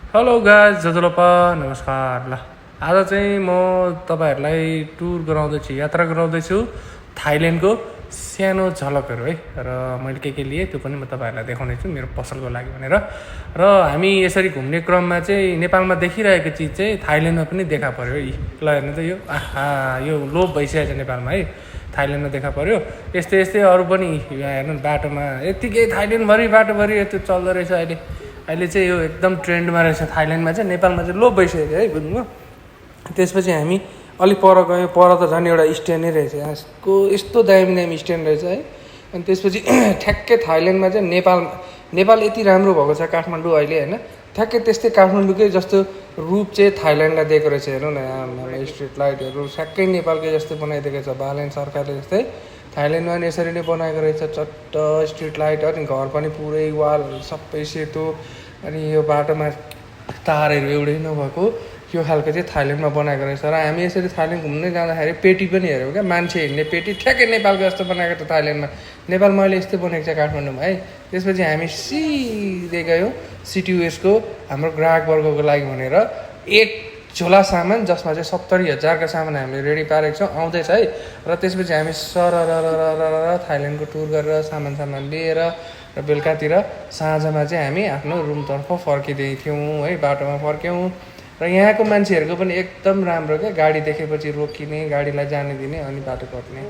Hello guys जजलोपा नमस्कार। ल आज चाहिँ म तपाईँहरूलाई टुर गराउँदैछु, यात्रा गराउँदैछु थाइल्यान्डको सानो झलकहरू है। र मैले के लिए त्यो पनि म तपाईँहरूलाई देखाउने छु मेरो पसलको लागि भनेर। र हामी यसरी घुम्ने क्रममा चाहिँ नेपालमा देखिरहेको चिज चाहिँ थाइल्यान्डमा पनि देखा पर्यो है। ल हेर्नु त यो यो लोप भइसकेको छ नेपालमा है, थाइल्यान्डमा देखा पर्यो। यस्तै यस्तै अरू पनि हेर्नु बाटोमा यत्तिकै थाइल्यान्डभरि बाटोभरि यस्तो चल्दो रहेछ अहिले चाहिँ यो एकदम ट्रेन्डमा रहेछ थाइल्यान्डमा चाहिँ। नेपालमा चाहिँ लोप भइसक्यो है, बुझ्नुभयो। त्यसपछि हामी अलिक पर गयौँ, पर त झन् एउटा स्ट्यान्डै रहेछ यसको, यस्तो दामी स्ट्यान्ड रहेछ है। अनि त्यसपछि ठ्याक्कै थाइल्यान्डमा चाहिँ नेपाल यति राम्रो भएको छ काठमाडौँ अहिले होइन, ठ्याक्कै त्यस्तै काठमाडौँकै जस्तो रूप चाहिँ थाइल्यान्डलाई दिएको रहेछ। हेर्नु न यहाँ स्ट्रिट लाइटहरू ठ्याक्कै नेपालकै जस्तै बनाइदिएको छ बालेन सरकारले जस्तै। थाइल्यान्डमा पनि यसरी नै बनाएको रहेछ चट्ट स्ट्रिट लाइट, अनि घर पनि पुरै वाल सबै सेतो, अनि यो बाटोमा तारहरू एउटै नभएको यो खालको चाहिँ थाइल्यान्डमा बनाएको रहेछ। र हामी यसरी थाइल्यान्ड घुम्दै जाँदाखेरि पेटी पनि हेऱ्यौँ क्या, मान्छे हिँड्ने पेटी ठ्याक्कै नेपालको जस्तो बनाएको छ थाइल्यान्डमा। नेपालमा अहिले यस्तै बनाएको छ काठमाडौँमा है। त्यसपछि हामी सिधै गयौँ सिटियुएसको हाम्रो ग्राहकवर्गको लागि भनेर एक झोला सामान, जसमा चाहिँ 70,000 सामान हामीले रेडी पारेको छौँ, आउँदैछ है। र त्यसपछि हामी थाइल्यान्डको टुर गरेर सामान लिएर र बेलुकातिर साँझमा चाहिँ हामी आफ्नो रुमतर्फ फर्किँदै थियौँ है, बाटोमा फर्क्यौँ। र यहाँको मान्छेहरूको पनि एकदम राम्रो क्या, गाडी देखेपछि रोकिने, गाडीलाई जाने दिने, अनि बाटो कट्ने।